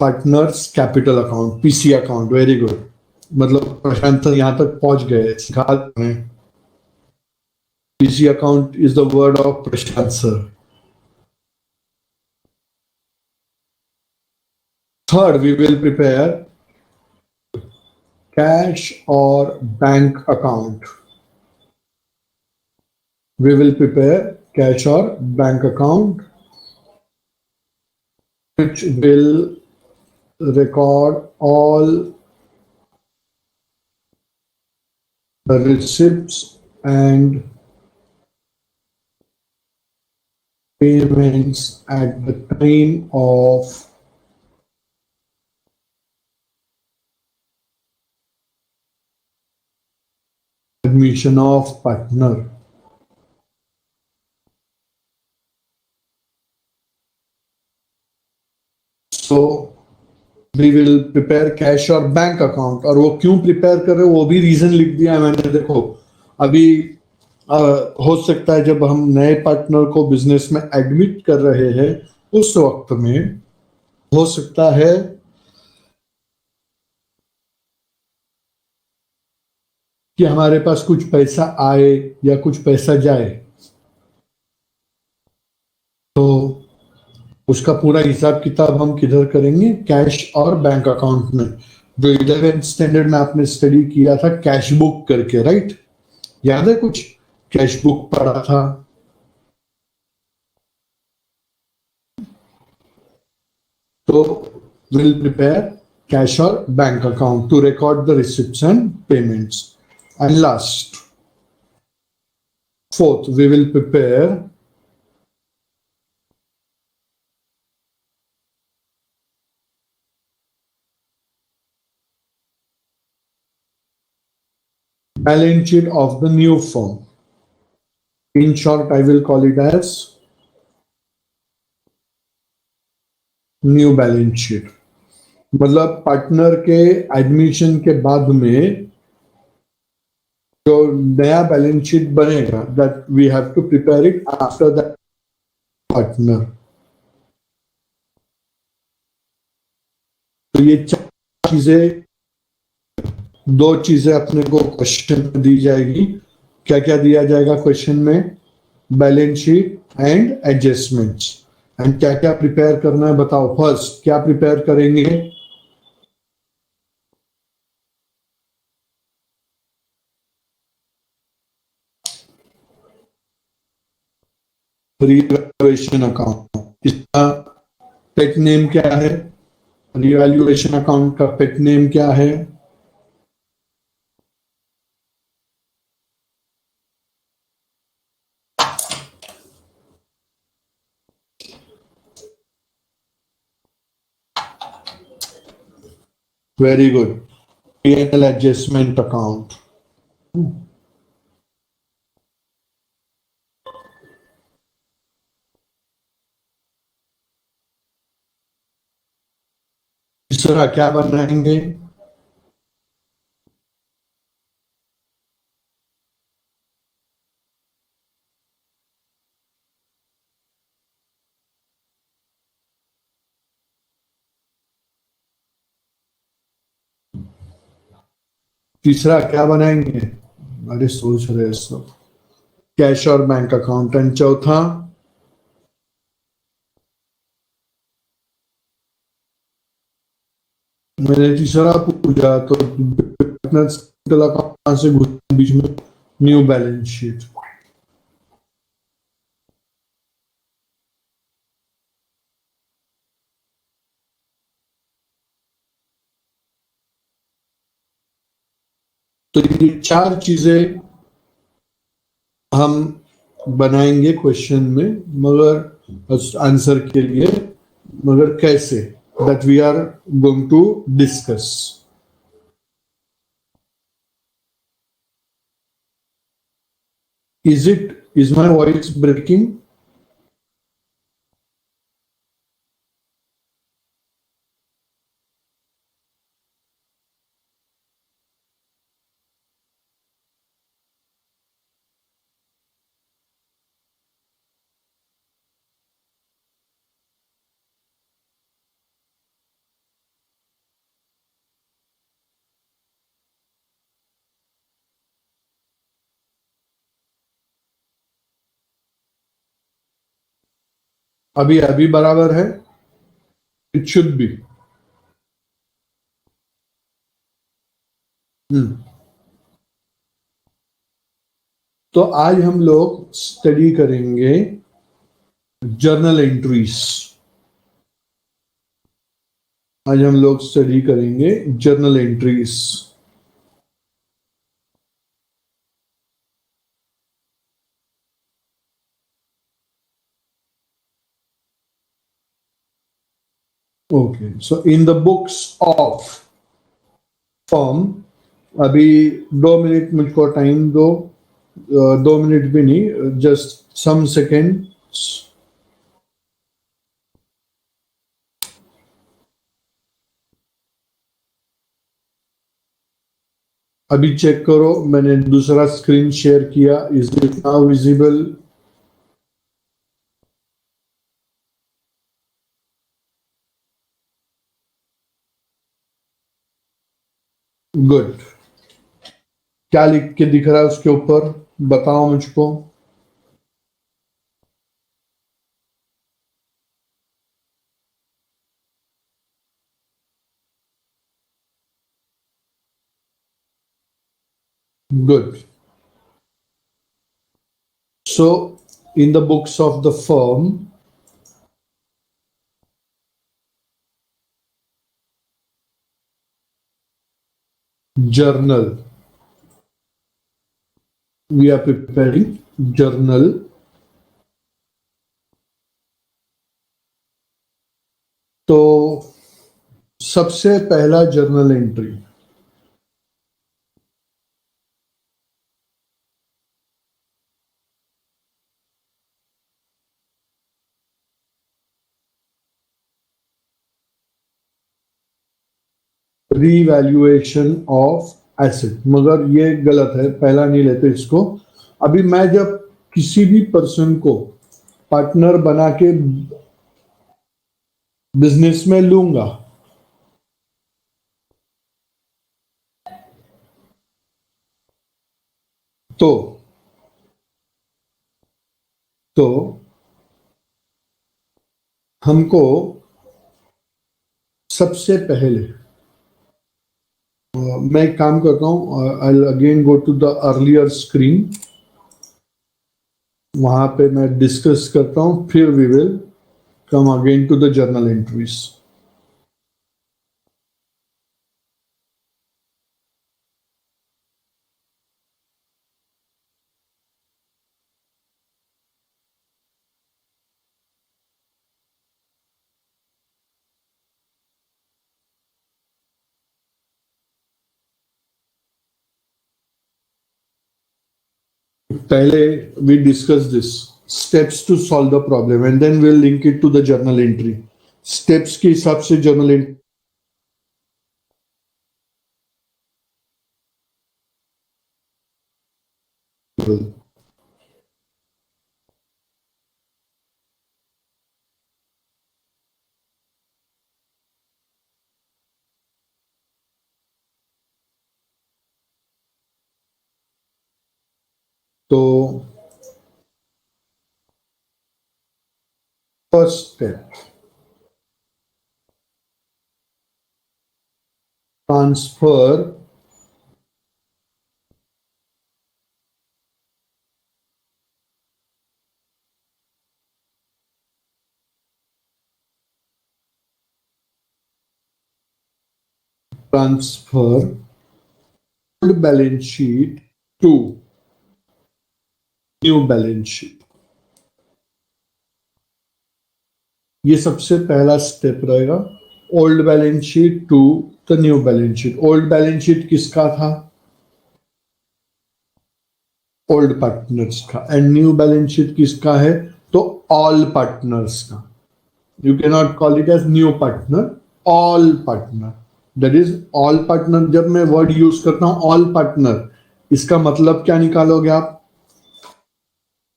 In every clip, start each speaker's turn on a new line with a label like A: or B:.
A: Partners capital account, PC account, very good. मतलब प्रशांत यहाँ तक पहुंच गए, सिखा रहे हैं। PC account is the word of Prashant sir. Third, we will prepare cash और bank account. We will prepare cash or bank account which will record all the receipts and payments at the time of admission of partner. So we will prepare cash और bank account, और वो क्यों prepare कर रहे हो वो भी reason लिख दिया है मैंने। देखो अभी हो सकता है जब हम नए पार्टनर को बिजनेस में एडमिट कर रहे हैं उस वक्त में हो सकता है कि हमारे पास कुछ पैसा आए या कुछ पैसा जाए, तो उसका पूरा हिसाब किताब हम किधर करेंगे? कैश और बैंक अकाउंट में। जो 11th स्टैंडर्ड में आपने स्टडी किया था कैश बुक करके, राइट? याद है कुछ? कैश बुक पढ़ा था। तो विल प्रिपेयर कैश और bank account to record the receipts and payments. And last, fourth, we will prepare balance sheet of the new firm. In short, I will call it as new balance sheet. मतलब partner के admission के बाद में जो नया balance sheet बनेगा, that we have to prepare it after that partner. तो ये चार चीजें, दो चीजें अपने को क्वेश्चन में दी जाएगी। क्या क्या दिया जाएगा क्वेश्चन में? Balance sheet and adjustments. And क्या क्या प्रिपेयर करना है बताओ। फर्स्ट क्या प्रिपेयर करेंगे? Revaluation account. इसका पेट नेम क्या है? रिवैल्यूएशन अकाउंट का पेट नेम क्या है? Very good, P&L adjustment account। तीसरा क्या बनाएंगे? तीसरा क्या बनाएंगे? अरे सोच रहे सब। कैश और बैंक अकाउंट। एंड चौथा? मैंने तीसरा पूछा तो कहां से घुस बीच में? New balance sheet. तो ये चार चीजें हम बनाएंगे क्वेश्चन में, मगर आंसर के लिए। मगर कैसे? That we are going to discuss. Is my voice breaking? अभी अभी बराबर है, इट शुड बी। तो आज हम लोग स्टडी करेंगे जर्नल एंट्रीज। आज हम लोग स्टडी करेंगे journal entries. Okay, so in the books of form, अभी 2 मिनट मुझको टाइम दो। 2 मिनट भी नहीं, जस्ट सम सेकेंड। अभी चेक करो, मैंने दूसरा स्क्रीन शेयर किया। Is it now visible? Good. क्या लिख के दिख रहा है उसके ऊपर, बताओ मुझको। Good. So in the books of the firm, journal, we are preparing journal। तो सबसे पहला journal entry, revaluation of asset. मगर ये गलत है, पहला नहीं लेते इसको। अभी मैं जब किसी भी पर्सन को पार्टनर बना के बिजनेस में लूंगा, तो तो हमको सबसे पहले मैं एक काम करता हूं, I again go to the earlier screen. वहां पे मैं डिस्कस करता हूं, फिर we will come again to the journal entries. पहले we discuss this steps to solve the problem and then we'll link it to the journal entry। steps के हिसाब से journal entry। तो first step, transfer transfer old balance sheet to new balance sheet. ये सबसे पहला step रहेगा, old balance sheet to the new balance sheet. Old balance sheet किसका था? ओल्ड पार्टनर्स का। एंड न्यू बैलेंस शीट किसका है? तो ऑल पार्टनर्स का। You can not call it as new partner, all partner. That is all partner. जब मैं word use करता हूं ऑल पार्टनर, इसका मतलब क्या निकालोगे आप?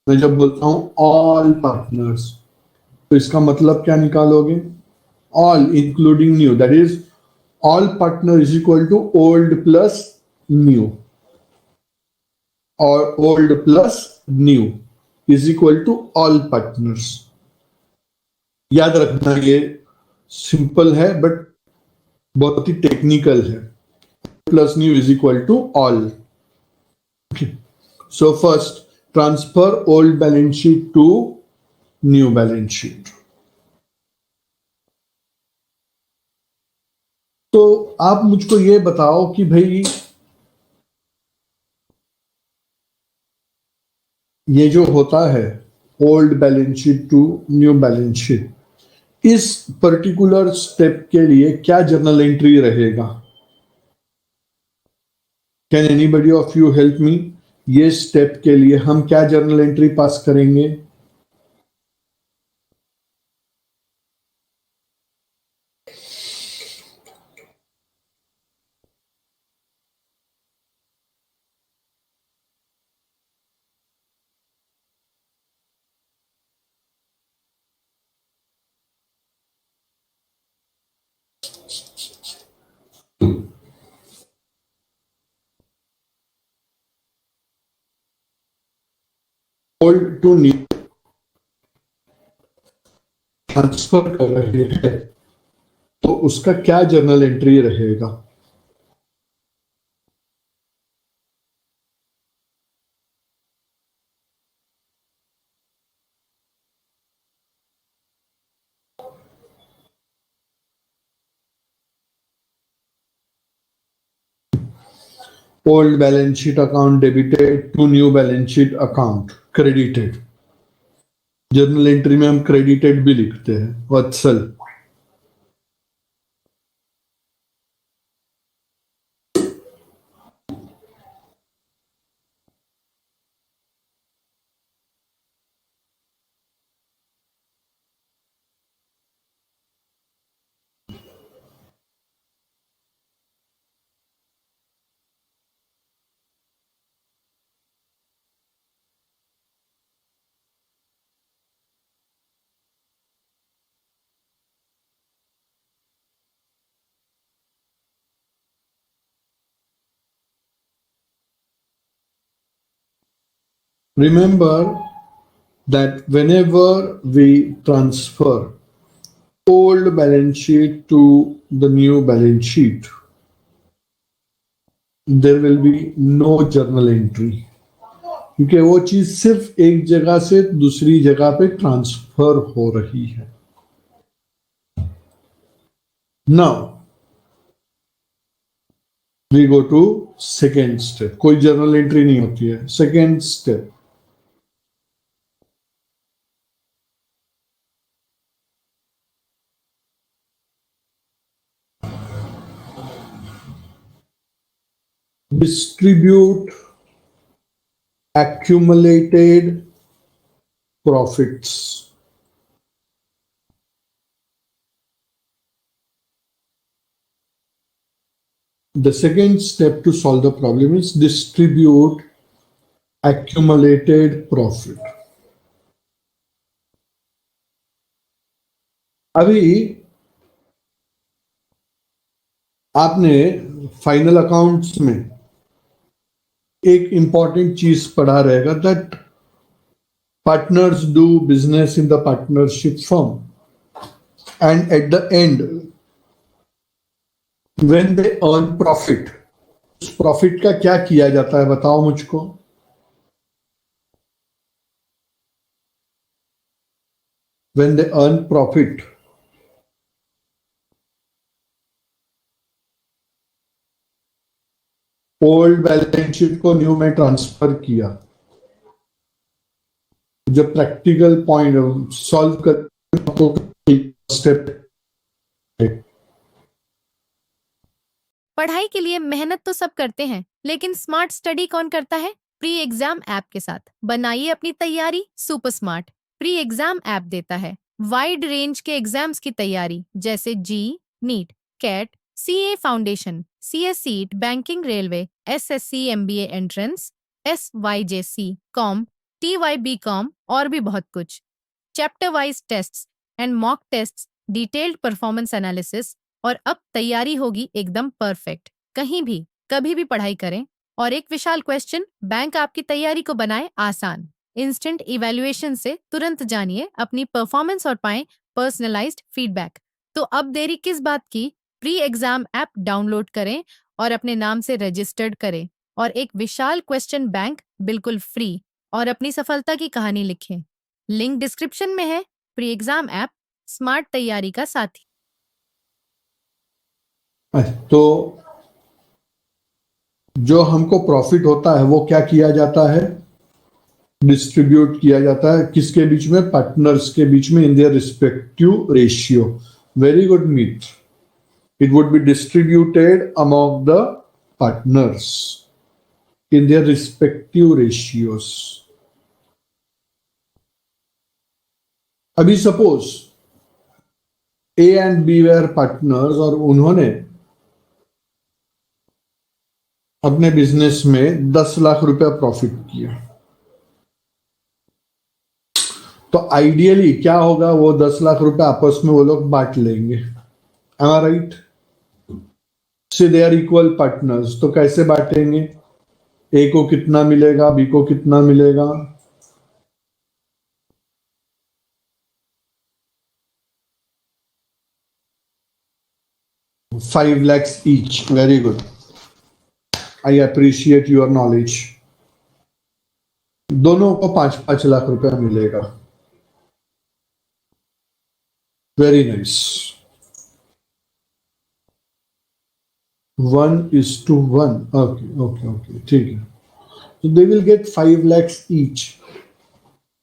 A: मैं जब बोलता हूं ऑल पार्टनर्स, तो इसका मतलब क्या निकालोगे? All including new. That is all partner is equal to old plus new, और old plus new is equal to all partners. याद रखना, ये सिंपल है बट बहुत ही टेक्निकल है. Plus new is equal to all. So first, transfer old balance sheet to new balance sheet. तो आप मुझको ये बताओ कि भाई ये जो होता है old balance sheet to new balance sheet, इस पर्टिकुलर स्टेप के लिए क्या जर्नल एंट्री रहेगा? Can anybody of you help me? ये स्टेप के लिए हम क्या जर्नल एंट्री पास करेंगे? ओल्ड टू न्यू ट्रांसफर कर रहे हैं तो उसका क्या जर्नल एंट्री रहेगा? Old balance sheet account debited to new balance sheet account credited. Journal entry में हम क्रेडिटेड भी लिखते हैं. वत्सल, remember that whenever we transfer old balance sheet to the new balance sheet, there will be no journal entry, क्योंकि वो चीज सिर्फ एक जगह से दूसरी जगह पे ट्रांसफर हो रही है. Now we go to second step. कोई जर्नल एंट्री नहीं होती है. Second step, distribute accumulated profits. The second step to solve the problem is distribute accumulated profit. अभी आपने फाइनल अकाउंट्स में एक इंपॉर्टेंट चीज पढ़ा रहेगा, that partners do business in the partnership firm and at the end when they earn profit, उस profit का क्या किया जाता है बताओ मुझको? When they earn profit, old balance sheet को न्यू में ट्रांसफर किया. जब प्रैक्टिकल पॉइंट सॉल्व कर स्टेप,
B: पढ़ाई के लिए मेहनत तो सब करते हैं, लेकिन स्मार्ट स्टडी कौन करता है? प्री एग्जाम ऐप के साथ बनाइए अपनी तैयारी super smart. Pre exam app देता है वाइड रेंज के एग्जाम्स की तैयारी, जैसे JEE, NEET, CAT, CA foundation, CSEET, banking, railway, SSC, MBA entrance, SYJC, com, TYB com और भी बहुत कुछ. Chapter wise tests and mock tests, detailed performance analysis, और अब तैयारी होगी एकदम परफेक्ट. कहीं भी कभी भी पढ़ाई करें. और एक विशाल क्वेश्चन बैंक आपकी तैयारी को बनाए आसान. इंस्टेंट इवैल्यूएशन से तुरंत जानिए अपनी परफॉर्मेंस और पाएं पर्सनलाइज्ड फीडबैक। तो अब देरी किस बात की? प्री एग्जाम ऐप डाउनलोड करें और अपने नाम से रजिस्टर्ड करें और एक विशाल क्वेश्चन बैंक बिल्कुल फ्री और अपनी सफलता की कहानी लिखें। लिंक डिस्क्रिप्शन में है। प्री एग्जाम ऐप स्मार्ट तैयारी का साथी।
A: तो जो हमको प्रॉफिट होता है वो क्या किया जाता है? डिस्ट्रीब्यूट किया जाता है किसके बीच में? पार्टनर्स के बीच में, in their respective ratio. Very good Meet. It would be distributed among the partners in their respective ratios. अभी suppose A and B were partners और उन्होंने अपने बिजनेस में 10 लाख रुपया प्रॉफिट किया, तो आइडियली क्या होगा? वो 10 लाख रुपया आपस में वो लोग बांट लेंगे। Am I right? से दे आर इक्वल पार्टनर्स, तो कैसे बांटेंगे? ए को कितना मिलेगा, बी को कितना मिलेगा? $5 lakhs each. Very good. I appreciate your knowledge. दोनों को 5-5 लाख रुपया मिलेगा। Very nice. 1:1. ओके, ठीक है। तो they will get 5 lakhs each.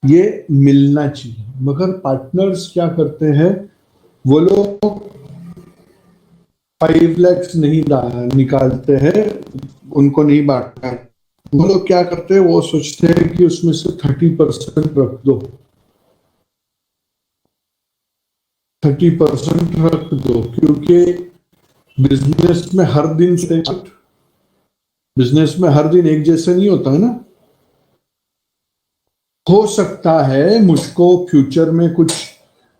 A: ये मिलना चाहिए, मगर पार्टनर्स क्या करते हैं? वो लोग 5 lakhs नहीं निकालते हैं, उनको नहीं बांटना है। वो लोग क्या करते हैं? वो सोचते हैं कि उसमें से 30% रख दो, 30% रख दो, क्योंकि बिजनेस में हर दिन एक जैसे नहीं होता है ना। हो सकता है मुझको फ्यूचर में कुछ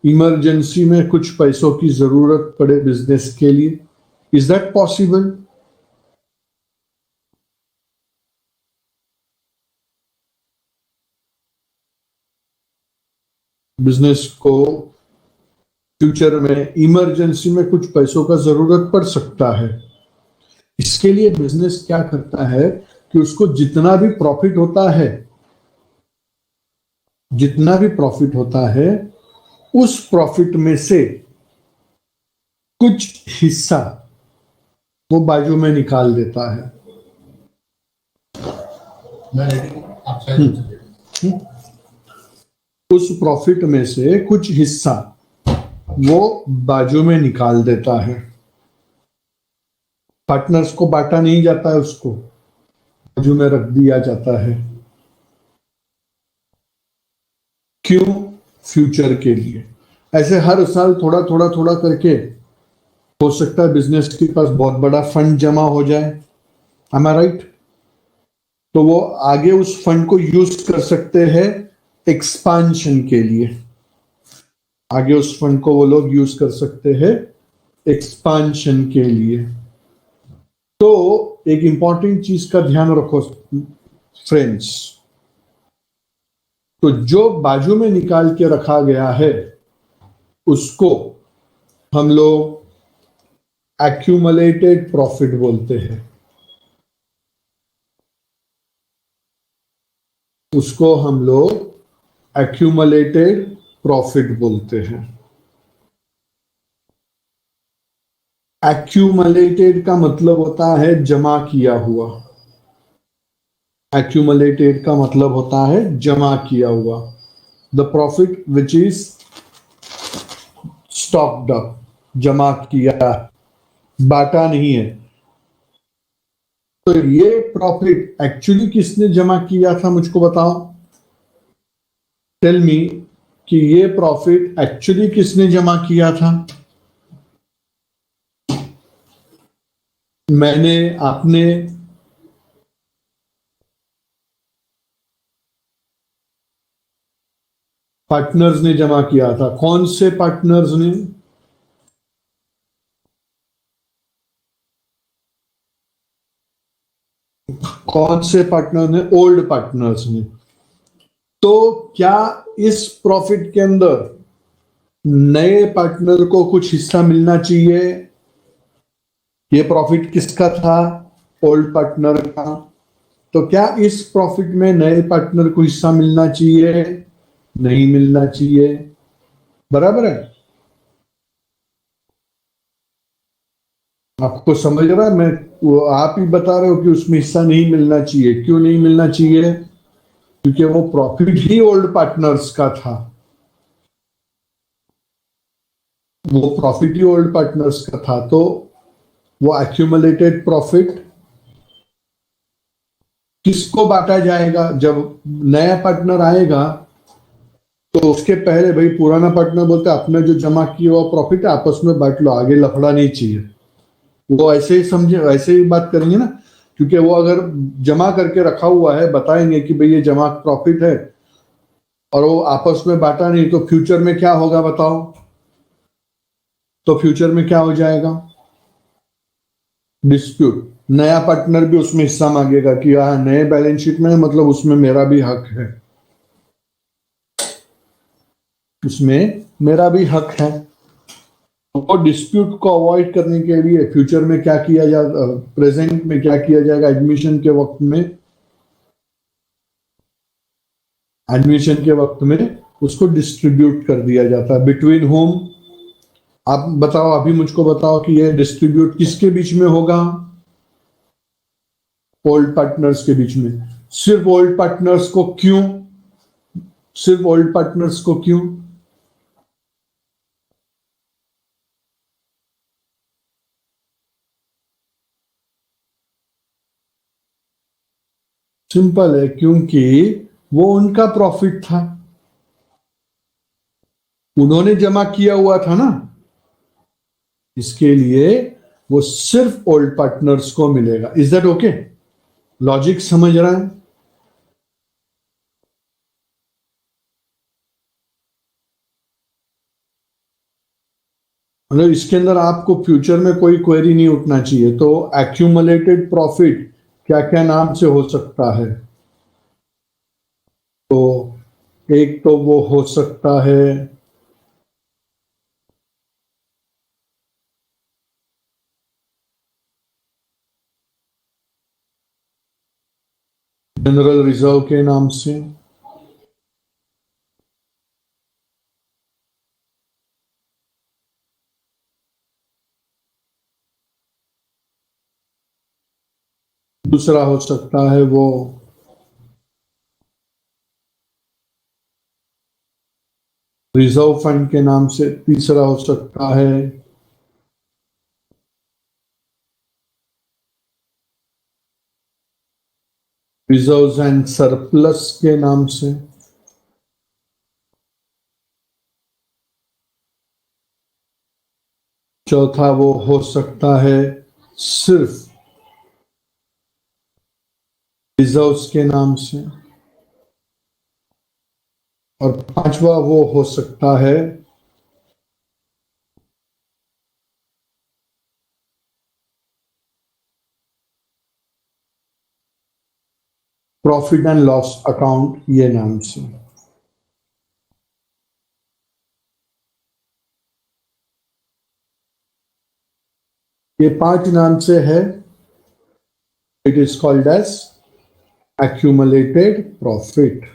A: इमरजेंसी में कुछ पैसों की जरूरत पड़े बिजनेस के लिए। Is that possible? बिजनेस को फ्यूचर में इमरजेंसी में कुछ पैसों का जरूरत पड़ सकता है। इसके लिए बिजनेस क्या करता है कि उसको जितना भी प्रॉफिट होता है उस प्रॉफिट में से कुछ हिस्सा वो बाजू में निकाल देता है। उस प्रॉफिट में से कुछ हिस्सा वो बाजू में निकाल देता है। पार्टनर्स को बांटा नहीं जाता है, उसको बाजू में रख दिया जाता है। क्यों? फ्यूचर के लिए। ऐसे हर साल थोड़ा थोड़ा करके हो सकता है बिजनेस के पास बहुत बड़ा फंड जमा हो जाए। am I right? तो वो आगे उस फंड को यूज कर सकते हैं एक्सपांशन के लिए। आगे उस फंड को वो लोग यूज कर सकते हैं एक्सपांशन के लिए। तो एक इंपॉर्टेंट चीज का ध्यान रखो फ्रेंड्स, तो जो बाजू में निकाल के रखा गया है उसको हम लोग एक्यूमुलेटेड प्रॉफिट बोलते हैं। उसको हम लोग एक्यूमुलेटेड प्रॉफिट बोलते हैं। एक्यूमुलेटेड का मतलब होता है जमा किया हुआ। एक्यूमुलेटेड का मतलब होता है जमा किया हुआ। The profit which is stocked up, जमा किया, बांटा नहीं है। तो ये प्रॉफिट एक्चुअली किसने जमा किया था, मुझको बताओ। टेल मी कि ये प्रॉफिट एक्चुअली किसने जमा किया था। मैंने, आपने, पार्टनर्स ने जमा किया था। कौन से पार्टनर्स ने? कौन से पार्टनर ने? ओल्ड पार्टनर्स ने। तो क्या इस प्रॉफिट के अंदर नए पार्टनर को कुछ हिस्सा मिलना चाहिए। ये प्रॉफिट किसका था? ओल्ड पार्टनर का। तो क्या इस प्रॉफिट में नए पार्टनर को हिस्सा मिलना चाहिए? नहीं मिलना चाहिए। बराबर है? आपको समझ रहा है? मैं वो आप ही बता रहे हो कि उसमें हिस्सा नहीं मिलना चाहिए। क्यों नहीं मिलना चाहिए? क्योंकि वो प्रॉफिट ही ओल्ड पार्टनर्स का था। वो प्रॉफिट ही ओल्ड पार्टनर्स का था, तो वो एक्यूमुलेटेड प्रॉफिट किसको बांटा जाएगा? जब नया पार्टनर आएगा तो उसके पहले भाई पुराना पार्टनर बोलते आपने जो जमा किया हुआ प्रॉफिट है आपस में बांट लो, आगे लफड़ा नहीं चाहिए। वो ऐसे ही समझे, ऐसे ही बात करेंगे ना। क्योंकि वो अगर जमा करके रखा हुआ है, बताएंगे कि भाई ये जमा प्रॉफिट है, और वो आपस में बांटा नहीं, तो फ्यूचर में क्या होगा बताओ? तो फ्यूचर में क्या हो जाएगा? डिस्प्यूट। नया पार्टनर भी उसमें हिस्सा मांगेगा कि हाँ नए बैलेंस शीट में मतलब उसमें मेरा भी हक है, उसमें मेरा भी हक है। वो डिस्प्यूट को अवॉइड करने के लिए फ्यूचर में क्या किया जा, प्रेजेंट में क्या किया जाएगा? एडमिशन के वक्त में उसको डिस्ट्रीब्यूट कर दिया जाता है। Between home? आप बताओ, अभी मुझको बताओ कि ये डिस्ट्रीब्यूट किसके बीच में होगा? ओल्ड पार्टनर्स के बीच में। सिर्फ ओल्ड पार्टनर्स को क्यों? सिर्फ ओल्ड पार्टनर्स को क्यों? सिंपल है, क्योंकि वो उनका प्रॉफिट था, उन्होंने जमा किया हुआ था ना। इसके लिए वो सिर्फ ओल्ड पार्टनर्स को मिलेगा। Is that okay? लॉजिक समझ रहा है? मतलब इसके अंदर आपको फ्यूचर में कोई क्वेरी नहीं उठना चाहिए। तो एक्यूमुलेटेड प्रॉफिट क्या क्या नाम से हो सकता है? तो एक तो वो हो सकता है जनरल रिजर्व के नाम से। दूसरा हो सकता है वो रिजर्व फंड के नाम से। तीसरा हो सकता है रिजर्व्स एंड सरप्लस के नाम से। चौथा वो हो सकता है सिर्फ रिजर्व्स के नाम से। और पांचवा वो हो सकता है प्रॉफिट एंड लॉस अकाउंट, ये नाम से। ये पांच नाम से है। It is called as accumulated profit.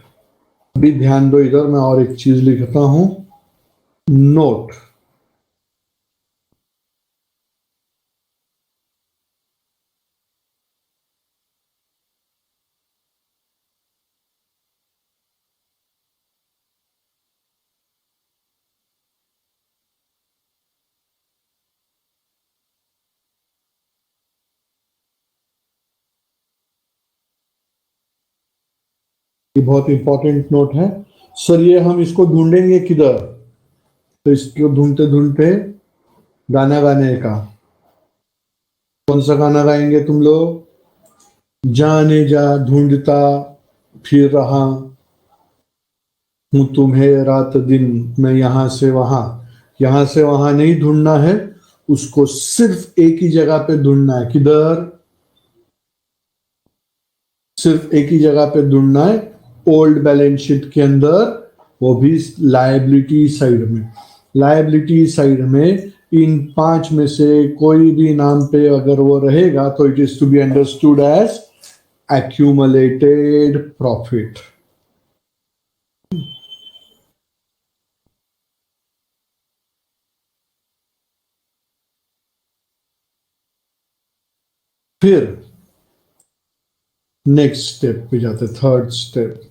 A: अभी ध्यान दो, इधर मैं और एक चीज लिखता हूं। नोट। ये बहुत इंपॉर्टेंट नोट है सर। ये हम इसको ढूंढेंगे किधर? तो इसको ढूंढते ढूंढते गाना गाने का। कौन सा गाना गाएंगे तुम लोग? जाने जा ढूंढता फिर रहा हूं तुम्हें रात दिन, मैं यहां से वहां नहीं ढूंढना है। उसको सिर्फ एक ही जगह पे ढूंढना है। किधर? सिर्फ एक ही जगह पे ढूंढना है, ओल्ड बैलेंस शीट के अंदर, वो भी लायबिलिटी साइड में। लायबिलिटी साइड में इन 5 में से कोई भी नाम पे अगर वो रहेगा तो it is to be understood as accumulated profit. फिर नेक्स्ट स्टेप पे जाते, third step.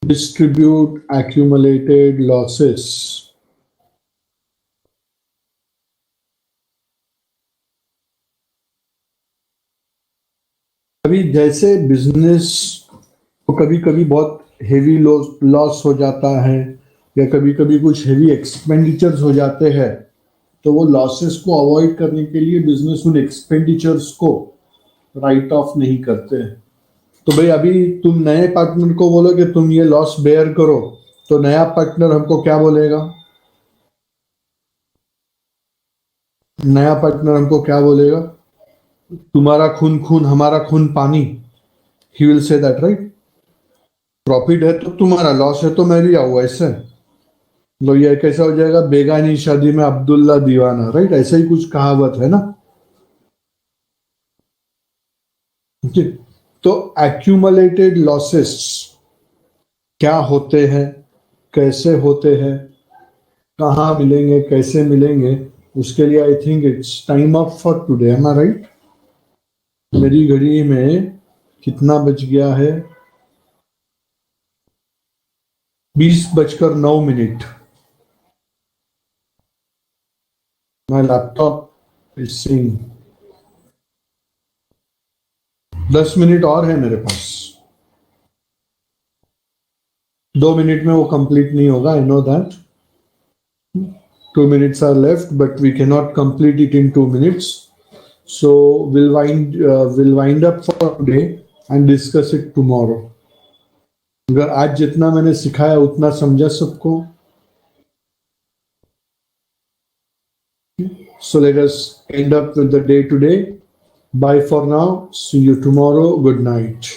A: Distribute accumulated losses. अभी जैसे बिजनेस को कभी कभी बहुत हेवी लॉस हो जाता है या कभी कभी कुछ हेवी एक्सपेंडिचर्स हो जाते हैं, तो वो लॉसेस को अवॉइड करने के लिए बिजनेस उन एक्सपेंडिचर्स को राइट ऑफ नहीं करते हैं। तो भाई अभी तुम नए पार्टनर को बोलो कि तुम ये लॉस बेयर करो, तो नया पार्टनर हमको क्या बोलेगा? नया पार्टनर हमको क्या बोलेगा? तुम्हारा खून खून हमारा खून पानी। He will say that, right? Profit है तो तुम्हारा, लॉस है तो मैं भी आऊँ, ऐसे। तो ये कैसा हो जाएगा? बेगानी शादी में अब्दुल्ला दीवाना, राइट? ऐसा ही कुछ कहावत है ना। ठीक। तो एक्यूमुलेटेड लॉसेस क्या होते हैं, कैसे होते हैं, कहाँ मिलेंगे, कैसे मिलेंगे, उसके लिए I think it's time up for today. Am I right? मेरी घड़ी में कितना बज गया है? 20:09। My laptop is seeing 10 minute और है मेरे पास। 2 मिनट में वो कंप्लीट नहीं होगा, I know that. 2 minutes are left, but we cannot complete it in 2 minutes. So we'll wind up for today and discuss it tomorrow. अगर आज जितना मैंने सिखाया उतना समझा सबको? So let us end up with the day today. Bye for now. See you tomorrow. Good night.